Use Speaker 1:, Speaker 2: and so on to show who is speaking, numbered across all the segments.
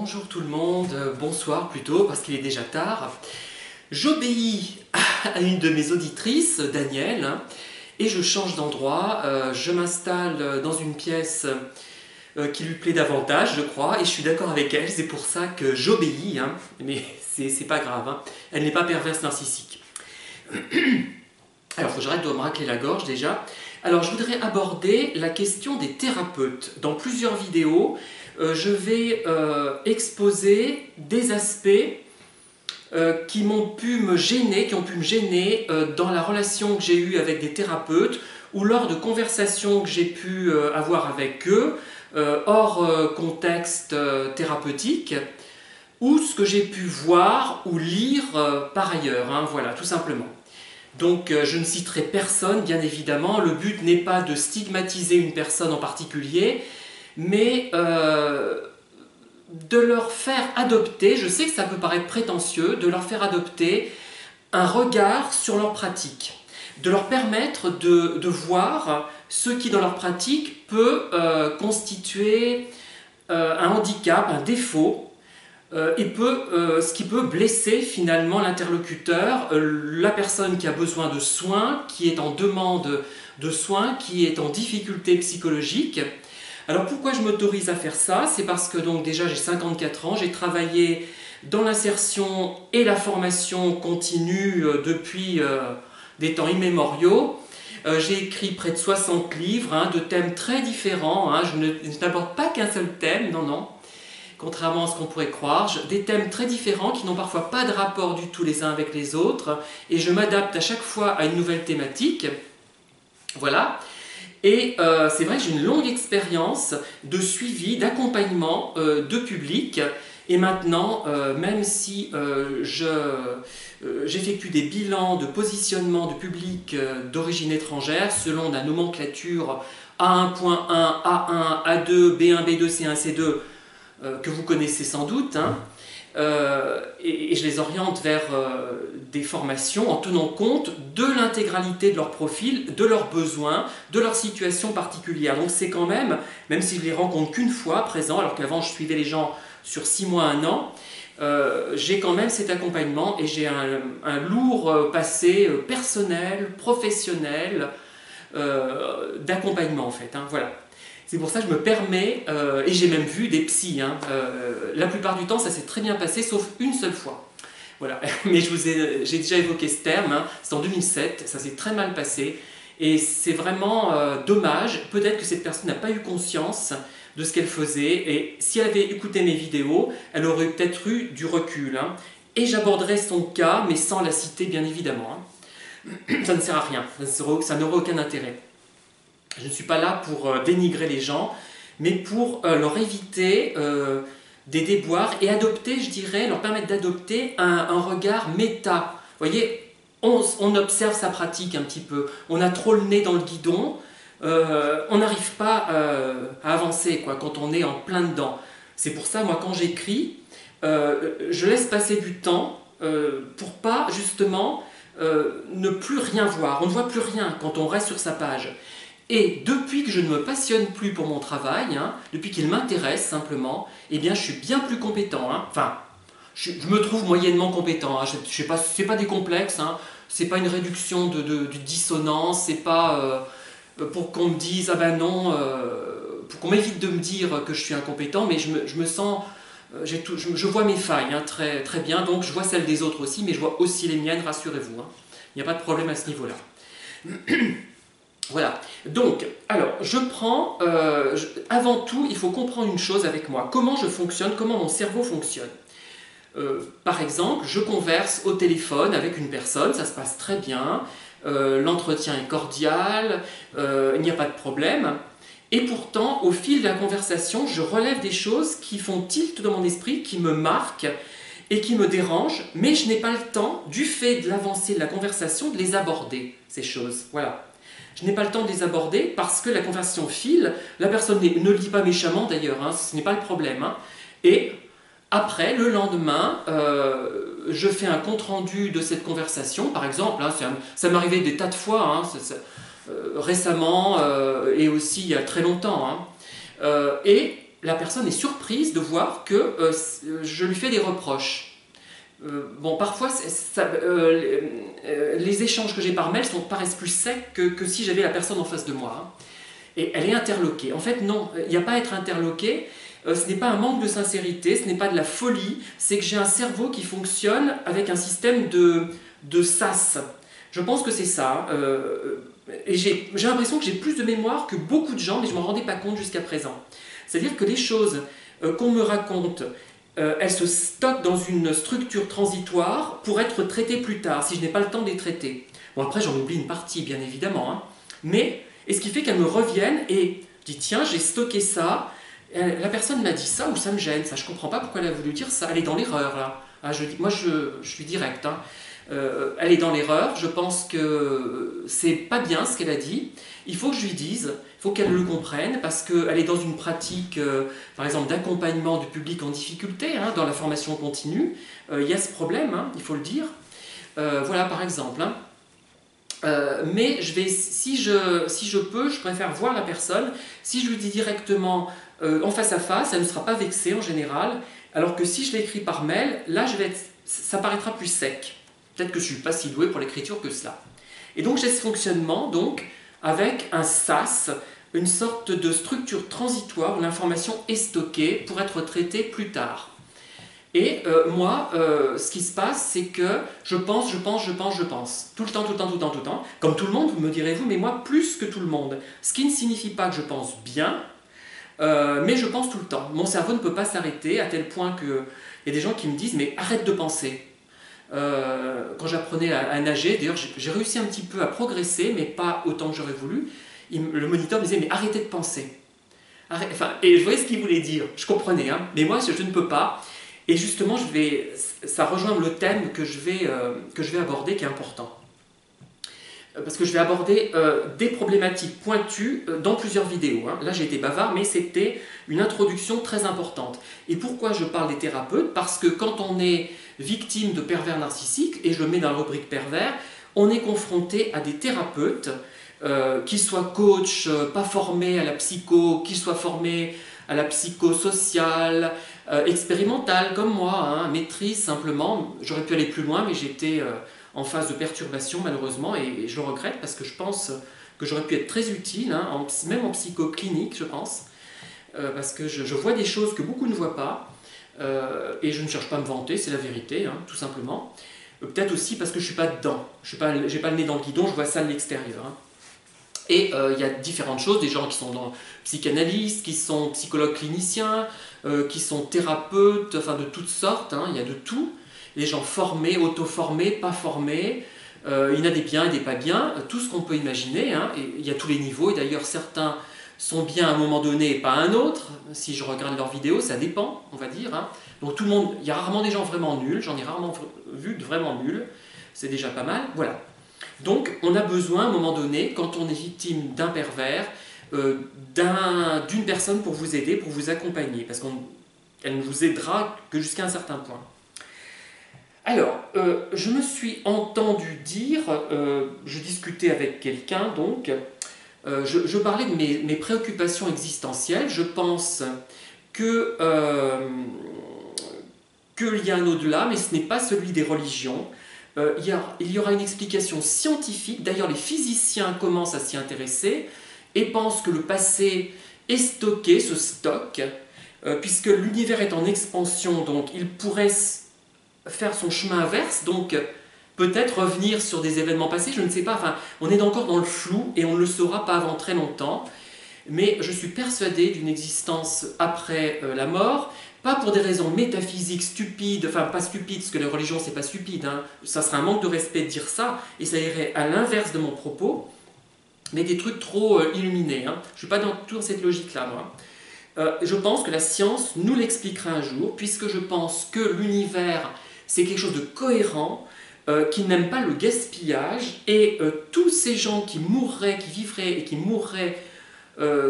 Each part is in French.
Speaker 1: Bonjour tout le monde, bonsoir plutôt, parce qu'il est déjà tard. J'obéis à une de mes auditrices, Danielle, et je change d'endroit. Je m'installe dans une pièce qui lui plaît davantage, je crois, et je suis d'accord avec elle, c'est pour ça que j'obéis, mais c'est pas grave, elle n'est pas perverse narcissique. Alors, il faut que j'arrête de me racler la gorge déjà. Alors, je voudrais aborder la question des thérapeutes. Dans plusieurs vidéos, je vais exposer des aspects qui m'ont pu me gêner, dans la relation que j'ai eue avec des thérapeutes ou lors de conversations que j'ai pu avoir avec eux, hors contexte thérapeutique, ou ce que j'ai pu voir ou lire par ailleurs, voilà, tout simplement. Donc je ne citerai personne, bien évidemment. Le but n'est pas de stigmatiser une personne en particulier, mais de leur faire adopter, je sais que ça peut paraître prétentieux, de leur faire adopter un regard sur leur pratique, de leur permettre de voir ce qui dans leur pratique peut constituer un handicap, un défaut, et ce qui peut blesser finalement l'interlocuteur, la personne qui a besoin de soins, qui est en demande de soins, qui est en difficulté psychologique. Alors pourquoi je m'autorise à faire ça? C'est parce que donc déjà j'ai 54 ans, j'ai travaillé dans l'insertion et la formation continue depuis des temps immémoriaux. J'ai écrit près de 60 livres de thèmes très différents, je n'aborde pas qu'un seul thème, non. Contrairement à ce qu'on pourrait croire, des thèmes très différents qui n'ont parfois pas de rapport du tout les uns avec les autres, et je m'adapte à chaque fois à une nouvelle thématique. Voilà. Et c'est vrai que j'ai une longue expérience de suivi, d'accompagnement de public, et maintenant, même si j'effectue des bilans de positionnement de public d'origine étrangère selon la nomenclature A1.1, A1, A2, B1, B2, C1, C2, que vous connaissez sans doute, et je les oriente vers des formations en tenant compte de l'intégralité de leur profil, de leurs besoins, de leur situation particulière. Donc c'est quand même si je les rencontre qu'une fois à présent, alors qu'avant je suivais les gens sur 6 mois, 1 an, j'ai quand même cet accompagnement et j'ai un lourd passé personnel, professionnel, d'accompagnement en fait, voilà. C'est pour ça que je me permets, et j'ai même vu des psys, la plupart du temps ça s'est très bien passé, sauf une seule fois. Voilà, mais j'ai déjà évoqué ce terme, c'est en 2007, ça s'est très mal passé, et c'est vraiment dommage, peut-être que cette personne n'a pas eu conscience de ce qu'elle faisait, et si elle avait écouté mes vidéos, elle aurait peut-être eu du recul, et j'aborderai son cas, mais sans la citer bien évidemment. Ça ne sert à rien, ça n'aurait aucun intérêt. Je ne suis pas là pour dénigrer les gens, mais pour leur éviter des déboires et adopter, je dirais, leur permettre d'adopter un regard méta. Vous voyez, on observe sa pratique un petit peu. On a trop le nez dans le guidon, on n'arrive pas à avancer quand on est en plein dedans. C'est pour ça, moi, quand j'écris, je laisse passer du temps pour pas, justement, ne plus rien voir. On ne voit plus rien quand on reste sur sa page. Et depuis que je ne me passionne plus pour mon travail, depuis qu'il m'intéresse simplement, eh bien je suis bien plus compétent. Enfin, je me trouve moyennement compétent. C'est pas des complexes, c'est pas une réduction de dissonance, c'est pas pour qu'on me dise ah ben non, pour qu'on m'évite de me dire que je suis incompétent, mais je me sens, je vois mes failles très, très bien, donc je vois celles des autres aussi, mais je vois aussi les miennes, rassurez-vous. Il n'y a pas de problème à ce niveau-là. Voilà, donc, alors, avant tout, il faut comprendre une chose avec moi, comment je fonctionne, comment mon cerveau fonctionne. Par exemple, je converse au téléphone avec une personne, ça se passe très bien, l'entretien est cordial, il n'y a pas de problème, et pourtant, au fil de la conversation, je relève des choses qui font tilt dans mon esprit, qui me marquent et qui me dérangent, mais je n'ai pas le temps, du fait de l'avancée de la conversation, de les aborder, ces choses, voilà. Je n'ai pas le temps de les aborder parce que la conversation file, la personne ne le dit pas méchamment d'ailleurs, ce n'est pas le problème. Et après, le lendemain, je fais un compte-rendu de cette conversation, par exemple, ça m'est arrivé des tas de fois, récemment et aussi il y a très longtemps. Et la personne est surprise de voir que je lui fais des reproches. Bon, parfois, les échanges que j'ai par mail paraissent plus secs que si j'avais la personne en face de moi. Hein. Et elle est interloquée. En fait, non, il n'y a pas à être interloqué. Ce n'est pas un manque de sincérité, ce n'est pas de la folie, c'est que j'ai un cerveau qui fonctionne avec un système de sas. Je pense que c'est ça. Et j'ai l'impression que j'ai plus de mémoire que beaucoup de gens, mais je ne m'en rendais pas compte jusqu'à présent. C'est-à-dire que les choses qu'on me raconte, elles se stockent dans une structure transitoire pour être traitées plus tard, si je n'ai pas le temps de les traiter. Bon, après, j'en oublie une partie, bien évidemment. Hein. Et ce qui fait qu'elles me reviennent et je dis, tiens, j'ai stocké ça. La personne m'a dit ça ou ça me gêne, ça. Je ne comprends pas pourquoi elle a voulu dire ça. Elle est dans l'erreur, là. Ah, moi, je suis direct. Hein. Elle est dans l'erreur. Je pense que c'est pas bien ce qu'elle a dit. Il faut que je lui dise, il faut qu'elle le comprenne, parce qu'elle est dans une pratique, par exemple, d'accompagnement du public en difficulté, hein, dans la formation continue. Il y a ce problème, hein, il faut le dire. Voilà, par exemple. Hein. Mais si je peux, je préfère voir la personne. Si je lui dis directement en face à face, elle ne sera pas vexée en général. Alors que si je l'écris par mail, là, ça paraîtra plus sec. Peut-être que je ne suis pas si doué pour l'écriture que cela. Et donc j'ai ce fonctionnement donc, avec un SAS, une sorte de structure transitoire où l'information est stockée pour être traitée plus tard. Et moi, ce qui se passe, c'est que je pense. Tout le temps. Comme tout le monde, me direz-vous, mais moi, plus que tout le monde. Ce qui ne signifie pas que je pense bien, mais je pense tout le temps. Mon cerveau ne peut pas s'arrêter à tel point qu'il y a des gens qui me disent, mais arrête de penser. Quand j'apprenais à nager, d'ailleurs, j'ai réussi un petit peu à progresser, mais pas autant que j'aurais voulu. Le moniteur me disait, mais arrêtez de penser. Et je voyais ce qu'il voulait dire. Je comprenais, hein, mais moi, je ne peux pas. Et justement, ça rejoint le thème que je vais aborder, qui est important. Parce que je vais aborder des problématiques pointues dans plusieurs vidéos. Hein. Là, j'ai été bavard, mais c'était une introduction très importante. Et pourquoi je parle des thérapeutes? Parce que quand on est victime de pervers narcissiques, et je le mets dans la rubrique pervers, on est confronté à des thérapeutes, qui soient coachs, pas formés à la psycho, qui soient formés à la psychosociale, expérimentale comme moi, hein, maîtrise simplement. J'aurais pu aller plus loin, mais j'étais en phase de perturbation malheureusement, et je le regrette parce que je pense que j'aurais pu être très utile, hein, même en psychoclinique je pense, parce que je vois des choses que beaucoup ne voient pas, et je ne cherche pas à me vanter, c'est la vérité, hein, tout simplement. Peut-être aussi parce que je ne suis pas dedans, j'ai pas le nez dans le guidon, je vois ça de l'extérieur. Hein. Et il y a différentes choses, des gens qui sont dans psychanalystes, qui sont psychologues cliniciens, qui sont thérapeutes, enfin de toutes sortes, hein, il y a de tout. Les gens formés, auto-formés, pas formés, il y en a des biens et des pas bien, tout ce qu'on peut imaginer, hein, et il y a tous les niveaux, et d'ailleurs certains sont bien à un moment donné et pas à un autre. Si je regarde leurs vidéos, ça dépend, on va dire. Hein. Donc tout le monde, il y a rarement des gens vraiment nuls, j'en ai rarement vu de vraiment nuls, c'est déjà pas mal, voilà. Donc on a besoin à un moment donné, quand on est victime d'un pervers, d'une personne pour vous aider, pour vous accompagner, parce qu'elle ne vous aidera que jusqu'à un certain point. Alors, je me suis entendu dire, je discutais avec quelqu'un donc, je parlais de mes préoccupations existentielles. Je pense qu'il y a un au-delà, mais ce n'est pas celui des religions. Il y aura une explication scientifique. D'ailleurs, les physiciens commencent à s'y intéresser et pensent que le passé est stocké, se stocke, puisque l'univers est en expansion, donc il pourrait faire son chemin inverse, donc peut-être revenir sur des événements passés, je ne sais pas, enfin, on est encore dans le flou et on ne le saura pas avant très longtemps, mais je suis persuadé d'une existence après la mort, pas pour des raisons métaphysiques stupides, enfin pas stupides, parce que la religion c'est pas stupide, hein. Ça serait un manque de respect de dire ça, et ça irait à l'inverse de mon propos, mais des trucs trop illuminés, hein. Je ne suis pas dans toute cette logique-là, moi. Je pense que la science nous l'expliquera un jour, puisque je pense que l'univers c'est quelque chose de cohérent, qui n'aime pas le gaspillage, et tous ces gens qui mourraient, qui vivraient et qui mourraient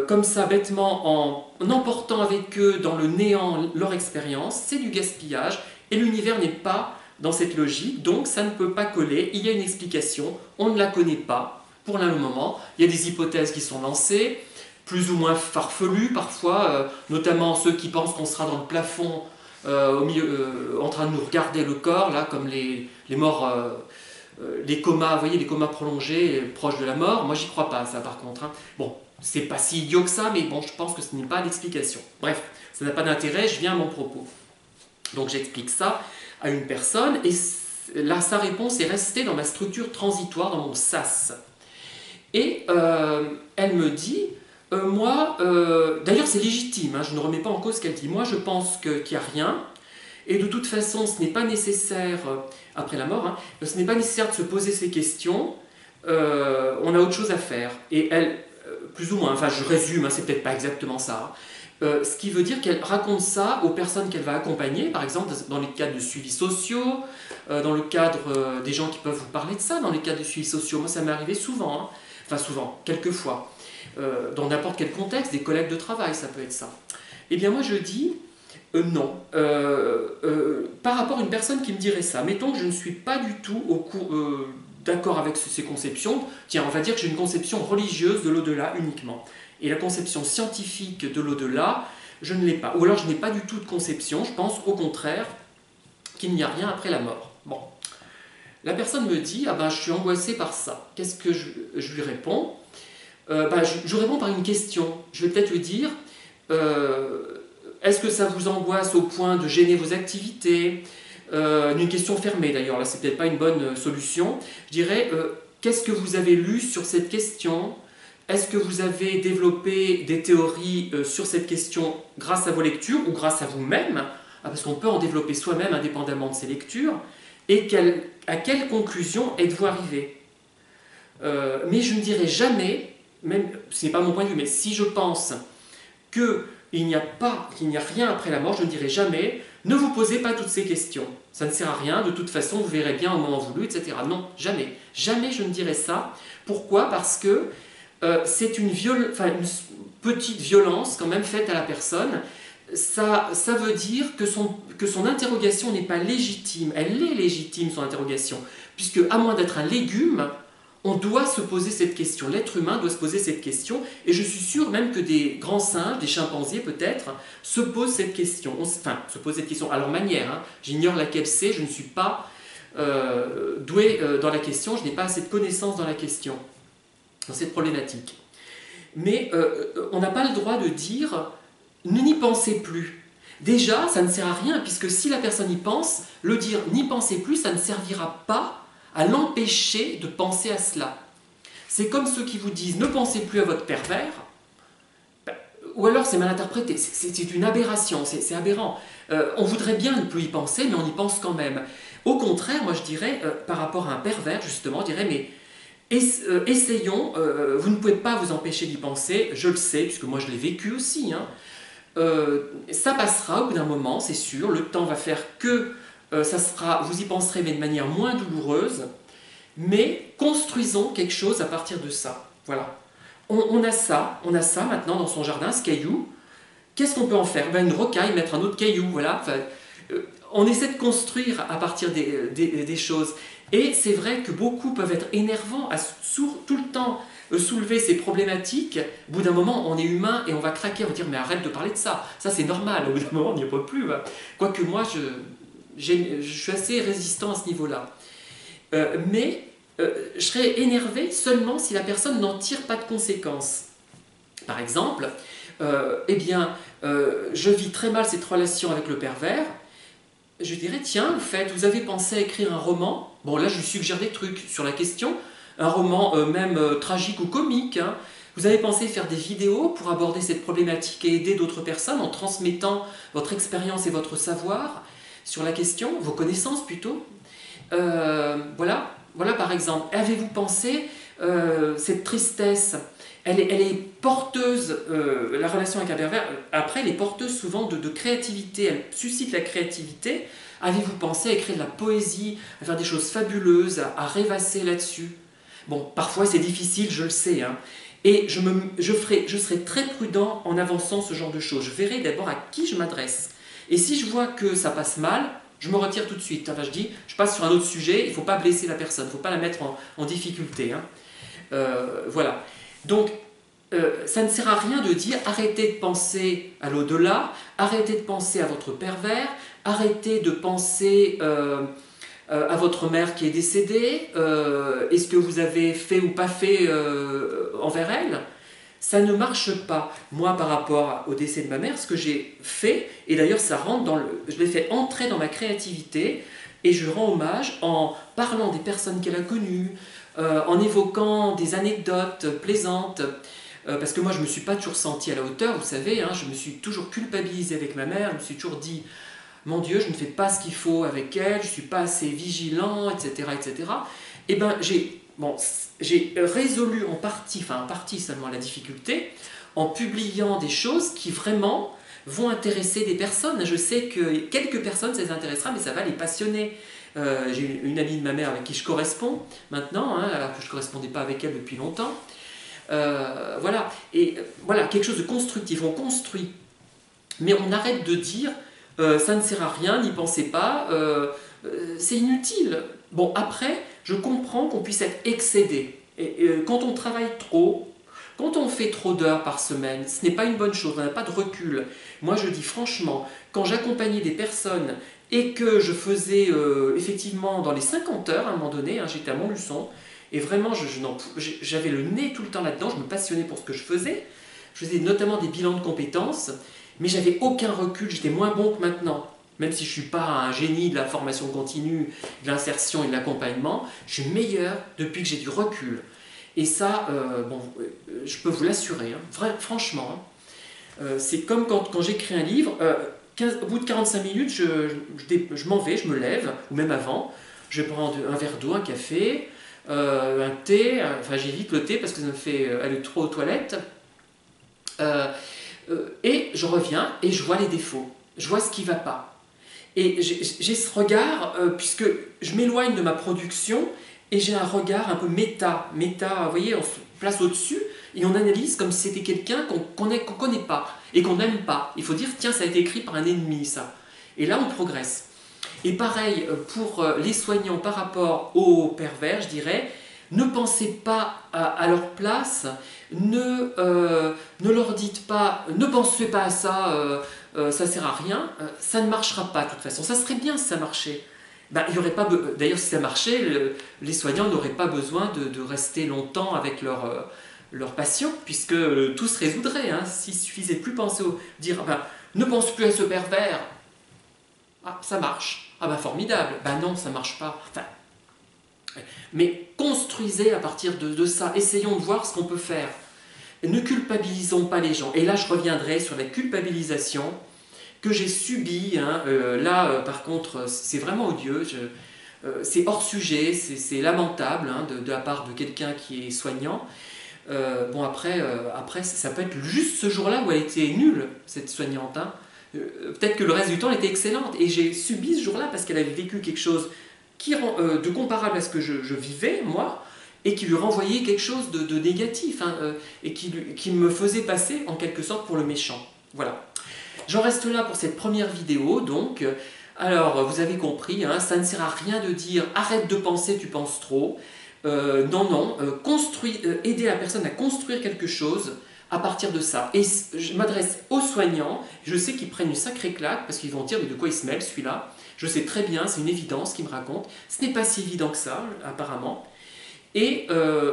Speaker 1: comme ça bêtement en emportant avec eux dans le néant leur expérience, c'est du gaspillage, et l'univers n'est pas dans cette logique, donc ça ne peut pas coller. Il y a une explication, on ne la connaît pas pour le moment, il y a des hypothèses qui sont lancées, plus ou moins farfelus parfois, notamment ceux qui pensent qu'on sera dans le plafond au milieu, en train de nous regarder le corps, là, comme les morts, les comas, vous voyez, les comas prolongés, proches de la mort. Moi, j'y crois pas, ça, par contre. Hein. Bon, c'est pas si idiot que ça, mais bon, je pense que ce n'est pas l'explication. Bref, ça n'a pas d'intérêt, je viens à mon propos. Donc, j'explique ça à une personne, et là, sa réponse est restée dans ma structure transitoire, dans mon sas. Et elle me dit, moi, d'ailleurs c'est légitime, hein, je ne remets pas en cause ce qu'elle dit, moi je pense qu'il n'y a rien, et de toute façon ce n'est pas nécessaire, après la mort, hein, ce n'est pas nécessaire de se poser ces questions, on a autre chose à faire. Et elle, plus ou moins, enfin je résume, hein, c'est peut-être pas exactement ça, ce qui veut dire qu'elle raconte ça aux personnes qu'elle va accompagner, par exemple dans les cadres de suivi sociaux, dans le cadre des gens qui peuvent vous parler de ça, dans les cadres de suivi sociaux. Moi ça m'est arrivé souvent, hein. Enfin souvent, quelquefois, dans n'importe quel contexte, des collègues de travail, ça peut être ça. Eh bien moi je dis non. Par rapport à une personne qui me dirait ça, mettons que je ne suis pas du tout d'accord avec ces conceptions, tiens, on va dire que j'ai une conception religieuse de l'au-delà uniquement. Et la conception scientifique de l'au-delà, je ne l'ai pas. Ou alors je n'ai pas du tout de conception, je pense au contraire qu'il n'y a rien après la mort. Bon. La personne me dit, ah ben je suis angoissé par ça. Qu'est-ce que je lui réponds? Je réponds par une question. Je vais peut-être lui dire, est-ce que ça vous angoisse au point de gêner vos activités? Une question fermée d'ailleurs, là c'est peut-être pas une bonne solution. Je dirais, qu'est-ce que vous avez lu sur cette question? Est-ce que vous avez développé des théories sur cette question grâce à vos lectures ou grâce à vous-même? Parce qu'on peut en développer soi-même indépendamment de ses lectures. Et à quelle conclusion êtes-vous arrivé? Mais je ne dirai jamais, même ce n'est pas mon point de vue, mais si je pense qu'il n'y a rien après la mort, je ne dirai jamais, ne vous posez pas toutes ces questions. Ça ne sert à rien, de toute façon, vous verrez bien au moment voulu, etc. Non, jamais. Jamais je ne dirai ça. Pourquoi? Parce que c'est une petite violence quand même faite à la personne. Ça veut dire que son interrogation n'est pas légitime. Elle est légitime, son interrogation. Puisque, à moins d'être un légume, on doit se poser cette question. L'être humain doit se poser cette question. Et je suis sûr même que des grands singes, des chimpanzés peut-être, se posent cette question. Se posent cette question à leur manière. Hein. J'ignore laquelle c'est. Je ne suis pas doué dans la question. Je n'ai pas assez de connaissances dans la question, dans cette problématique. Mais on n'a pas le droit de dire... Ne n'y pensez plus. Déjà, ça ne sert à rien, puisque si la personne y pense, le dire « n'y pensez plus », ça ne servira pas à l'empêcher de penser à cela. C'est comme ceux qui vous disent « ne pensez plus à votre pervers », ou alors c'est mal interprété, c'est une aberration, c'est aberrant. On voudrait bien ne plus y penser, mais on y pense quand même. Au contraire, moi je dirais, par rapport à un pervers, justement, je dirais « mais essayons, vous ne pouvez pas vous empêcher d'y penser, je le sais, puisque moi je l'ai vécu aussi, hein. Ça passera au bout d'un moment, c'est sûr, le temps va faire que vous y penserez mais de manière moins douloureuse, mais construisons quelque chose à partir de ça. Voilà. On a ça maintenant dans son jardin, ce caillou. Qu'est-ce qu'on peut en faire? Une rocaille, mettre un autre caillou, voilà. On essaie de construire à partir des choses. Et c'est vrai que beaucoup peuvent être énervants à tout le temps soulever ces problématiques. Au bout d'un moment, on est humain et on va craquer, on va dire mais arrête de parler de ça, ça c'est normal, au bout d'un moment on n'y peut plus. Quoique moi je suis assez résistant à ce niveau-là. Mais je serais énervé seulement si la personne n'en tire pas de conséquences. Par exemple, je vis très mal cette relation avec le pervers. Je dirais, tiens, vous avez pensé à écrire un roman? Bon, là, je lui suggère des trucs sur la question. Un roman même tragique ou comique. Hein. Vous avez pensé faire des vidéos pour aborder cette problématique et aider d'autres personnes en transmettant votre expérience et votre savoir sur la question, vos connaissances plutôt. Voilà, par exemple. Avez-vous pensé, cette tristesse, elle est porteuse, la relation avec un pervers, après elle est porteuse souvent de créativité, elle suscite la créativité. Avez-vous pensé à écrire de la poésie, à faire des choses fabuleuses, à rêvasser là-dessus? Bon, parfois c'est difficile, je le sais, hein. Et je serai très prudent en avançant ce genre de choses. Je verrai d'abord à qui je m'adresse. Et si je vois que ça passe mal, je me retire tout de suite. Enfin, je passe sur un autre sujet, il ne faut pas blesser la personne, il ne faut pas la mettre en difficulté. Hein. Voilà. Donc, ça ne sert à rien de dire arrêtez de penser à l'au-delà, arrêtez de penser à votre pervers, arrêtez de penser à votre mère qui est décédée, et ce que vous avez fait ou pas fait envers elle. Ça ne marche pas. Moi, par rapport au décès de ma mère, ce que j'ai fait, et d'ailleurs ça rentre dans je l'ai fait entrer dans ma créativité, et je rends hommage en parlant des personnes qu'elle a connues, en évoquant des anecdotes plaisantes, parce que moi je ne me suis pas toujours sentie à la hauteur, vous savez, hein, je me suis toujours culpabilisée avec ma mère, je me suis toujours dit, mon Dieu, je ne fais pas ce qu'il faut avec elle, je ne suis pas assez vigilant, etc. etc. Et bien j'ai résolu en partie seulement la difficulté, en publiant des choses qui vraiment vont intéresser des personnes. Je sais que quelques personnes ça les intéressera, mais ça va les passionner. J'ai une amie de ma mère avec qui je corresponds maintenant, hein, alors que je ne correspondais pas avec elle depuis longtemps. Voilà, et voilà, quelque chose de constructif, on construit. Mais on arrête de dire ça ne sert à rien, n'y pensez pas, c'est inutile. Bon, après, je comprends qu'on puisse être excédé. Et quand on travaille trop, quand on fait trop d'heures par semaine, ce n'est pas une bonne chose, on n'a pas de recul. Moi, je dis franchement, quand j'accompagnais des personnes et que je faisais effectivement dans les 50 heures à un moment donné, hein, j'étais à Montluçon, et vraiment, j'avais le nez tout le temps là-dedans, je me passionnais pour ce que je faisais. Je faisais notamment des bilans de compétences, mais j'avais aucun recul, j'étais moins bon que maintenant. Même si je ne suis pas un génie de la formation continue, de l'insertion et de l'accompagnement, je suis meilleur depuis que j'ai du recul. Et ça, je peux vous l'assurer, hein, franchement. Hein. C'est comme quand j'écris un livre, au bout de 45 minutes, je m'en vais, je me lève, ou même avant, je prends un verre d'eau, un café, un thé, enfin j'évite le thé parce que ça me fait aller trop aux toilettes, et je reviens et je vois les défauts, je vois ce qui ne va pas. Et j'ai ce regard, puisque je m'éloigne de ma production, et j'ai un regard un peu méta, vous voyez, on se place au-dessus, et on analyse comme si c'était quelqu'un qu'on ne connaît pas, et qu'on n'aime pas. Il faut dire, tiens, ça a été écrit par un ennemi, ça. Et là, on progresse. Et pareil, pour les soignants par rapport aux pervers, je dirais, ne pensez pas à leur place, ne leur dites pas, ne pensez pas à ça, ça sert à rien, ça ne marchera pas de toute façon. Ça serait bien si ça marchait. Ben, il y aurait pas d'ailleurs, si ça marchait, les soignants n'auraient pas besoin de rester longtemps avec leur patient, puisque tout se résoudrait. Hein. S'il suffisait plus penser dire ben, ne pense plus à ce pervers, ah, ça marche, ah ben formidable, ben non, ça marche pas. Enfin, mais construisez à partir de ça, essayons de voir ce qu'on peut faire. Ne culpabilisons pas les gens. Et là, je reviendrai sur la culpabilisation que j'ai subie. Hein. Par contre, c'est vraiment odieux. C'est hors sujet, c'est lamentable hein, de la part de quelqu'un qui est soignant. Après, ça peut être juste ce jour-là où elle était nulle, cette soignante. Hein. Peut-être que le reste du temps, elle était excellente. Et j'ai subi ce jour-là parce qu'elle avait vécu quelque chose de comparable à ce que je vivais, moi, et qui lui renvoyait quelque chose de négatif, hein, et qui me faisait passer en quelque sorte pour le méchant. Voilà. J'en reste là pour cette première vidéo, donc. Alors, vous avez compris, hein, ça ne sert à rien de dire « arrête de penser, tu penses trop ». Non, aider la personne à construire quelque chose à partir de ça. Et je m'adresse aux soignants, je sais qu'ils prennent une sacrée claque, parce qu'ils vont dire « mais de quoi il se mêle celui-là ?» Je sais très bien, c'est une évidence qu'ils me racontent. Ce n'est pas si évident que ça, apparemment. Et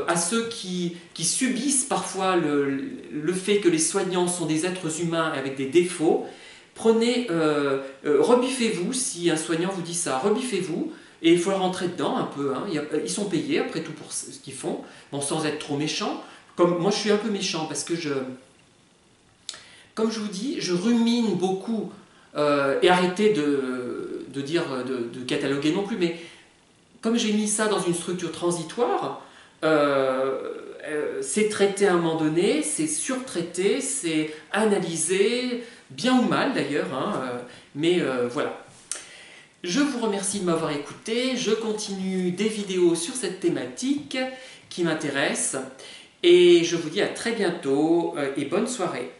Speaker 1: à ceux qui subissent parfois le fait que les soignants sont des êtres humains avec des défauts, rebiffez-vous si un soignant vous dit ça, rebiffez-vous, et il faut rentrer dedans un peu. Hein. Ils sont payés après tout pour ce qu'ils font, bon, sans être trop méchants. Comme moi je suis un peu méchant parce que comme je vous dis, je rumine beaucoup, et arrêtez de cataloguer non plus, mais comme j'ai mis ça dans une structure transitoire, c'est traité à un moment donné, c'est surtraité, c'est analysé, bien ou mal d'ailleurs, hein, mais voilà. Je vous remercie de m'avoir écouté, je continue des vidéos sur cette thématique qui m'intéresse, et je vous dis à très bientôt et bonne soirée.